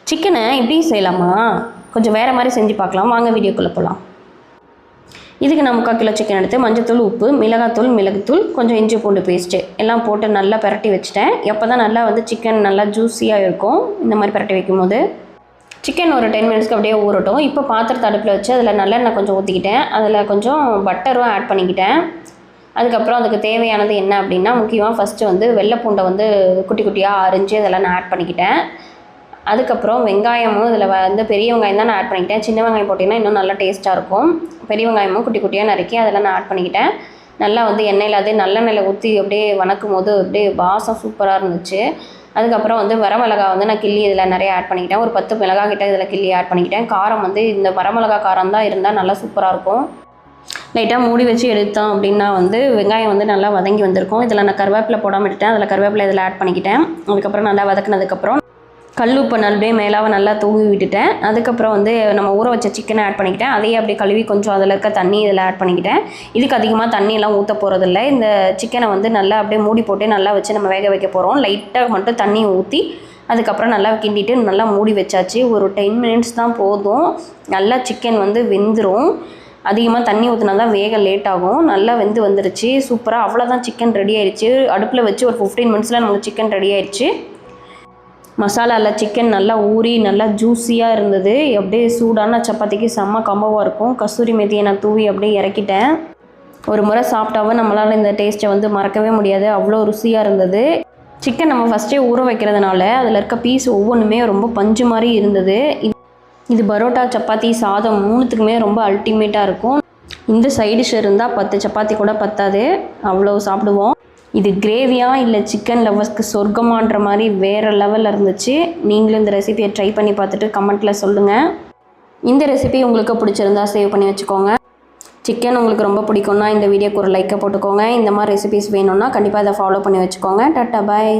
சிக்கனை இப்படி செய்யலாமா? கொஞ்சம் வேறு மாதிரி செஞ்சு பார்க்கலாம். வாங்க வீடியோக்குள்ளே போகலாம். இதுக்கு நான் 3/4 கிலோ சிக்கன் எடுத்து மஞ்சத்தூள், உப்பு, மிளகுத்தூள், கொஞ்சம் இஞ்சி பூண்டு பேஸ்ட்டு எல்லாம் போட்டு நல்லா பரட்டி வச்சுட்டேன். எப்போ தான் நல்லா சிக்கன் நல்லா ஜூஸியாக இருக்கும் இந்த மாதிரி பரட்டி வைக்கும்போது. சிக்கன் ஒரு 10 மினிட்ஸ்க்கு அப்படியே ஊறட்டும். இப்போ பாத்திரத்தை அடுப்பில் வச்சு அதில் நல்லெண்ணெய் கொஞ்சம் ஊற்றிக்கிட்டேன். அதில் கொஞ்சம் பட்டரும் ஆட் பண்ணிக்கிட்டேன். அதுக்கப்புறம் அதுக்கு தேவையானது என்ன அப்படின்னா, முக்கியமாக ஃபஸ்ட்டு வெள்ளை பூண்டை குட்டி குட்டியாக அரிஞ்சு அதெல்லாம் நான் ஆட் பண்ணிக்கிட்டேன். அதுக்கப்புறம் வெங்காயமும் இதில் பெரிய வெங்காயம் தான் நான் ஆட் பண்ணிக்கிட்டேன். சின்ன வெங்காயம் போட்டிங்கன்னா இன்னும் நல்லா டேஸ்ட்டாக இருக்கும். பெரிய வெங்காயமும் குட்டி குட்டியாக நறுக்கி அதெல்லாம் நான் ஆட் பண்ணிக்கிட்டேன். நல்லா எண்ணெயில் நல்லெண்ணெயில் ஊற்றி அப்படியே வணக்கும் போது அப்படியே வாசம் சூப்பராக இருந்துச்சு. அதுக்கப்புறம் வரமிளகா நான் கிள்ளி இதில் நிறைய ஆட் பண்ணிக்கிட்டேன். ஒரு 10 மிளகா கிட்ட இதில் கிள்ளி ஆட் பண்ணிக்கிட்டேன். காரம் இந்த வரமிளகா காரம் தான் இருந்தால் நல்லா சூப்பராக இருக்கும். லைட்டாக மூடி வச்சு எடுத்தோம் அப்படின்னா வெங்காயம் நல்லா வதங்கி வந்திருக்கும். இதில் நான் கருவேப்பிலை போடாமல் விட்டுட்டேன். அதில் கருவேப்பிலை இதில் ஆட் பண்ணிக்கிட்டேன். அதுக்கப்புறம் நல்லா வதக்குனதுக்கப்புறம் கல்லுப்பை அப்படியே மேலாக நல்லா தூவி விட்டுட்டேன். அதுக்கப்புறம் நம்ம ஊற வச்ச சிக்கனை ஆட் பண்ணிக்கிட்டேன். அதையே அப்படியே கழுவி கொஞ்சம் அதில் இருக்க தண்ணி இதில் ஆட் பண்ணிக்கிட்டேன். இதுக்கு அதிகமாக தண்ணியெல்லாம் ஊற்ற போகிறதில்ல. இந்த சிக்கனை நல்லா அப்படியே மூடி போட்டு நல்லா வச்சு நம்ம வேக வைக்க போகிறோம். லைட்டாக மட்டும் தண்ணி ஊற்றி அதுக்கப்புறம் நல்லா கிண்டிட்டு நல்லா மூடி வச்சாச்சு. ஒரு 10 மினிட்ஸ் தான் போதும். நல்லா சிக்கன் வெந்துடும். அதிகமாக தண்ணி ஊற்றினா தான் வேக லேட் ஆகும். நல்லா வந்துருச்சு சூப்பராக. அவ்வளோதான், சிக்கன் ரெடி ஆயிடுச்சு. அடுப்பில் வச்சு ஒரு 15 மினிட்ஸில் நமக்கு சிக்கன் ரெடி ஆயிடுச்சு. மசாலாவில் சிக்கன் நல்லா ஊறி நல்லா ஜூஸியாக இருந்தது. அப்படியே சூடான சப்பாத்திக்கு செம்ம காம்போவாக இருக்கும். கஸ்தூரி மெத்தியை நான் தூவி அப்படியே இறக்கிட்டேன். ஒரு முறை சாப்பிட்டாவும் நம்மளால் இந்த டேஸ்ட்டை மறக்கவே முடியாது. அவ்வளோ ருசியாக இருந்தது. சிக்கன் நம்ம ஃபஸ்ட்டே ஊற வைக்கிறதுனால அதில் இருக்க பீஸ் ஒவ்வொன்றுமே ரொம்ப பஞ்சு மாதிரி இருந்தது. இது பரோட்டா, சப்பாத்தி, சாதம் 3த்துக்குமே ரொம்ப அல்டிமேட்டாக இருக்கும். இந்த சைடு டிஷ் இருந்தால் 10 சப்பாத்தி கூட பத்தாது, அவ்வளோ சாப்பிடுவோம். இது கிரேவியாக இல்லை சிக்கன் லவர்ஸ்க்கு சொர்க்கமான்ற மாதிரி வேறு லெவலில் இருந்துச்சு. நீங்களும் இந்த ரெசிபியை ட்ரை பண்ணி பார்த்துட்டு கமெண்ட்டில் சொல்லுங்கள். இந்த ரெசிபி உங்களுக்கு பிடிச்சிருந்தா சேவ் பண்ணி வச்சுக்கோங்க. சிக்கன் உங்களுக்கு ரொம்ப பிடிக்கும்னா இந்த வீடியோக்கு ஒரு லைக்கை போட்டுக்கோங்க. இந்த மாதிரி ரெசிபிஸ் வேணும்னா கண்டிப்பாக இதை ஃபாலோ பண்ணி வச்சுக்கோங்க. டாட்டா பாய்.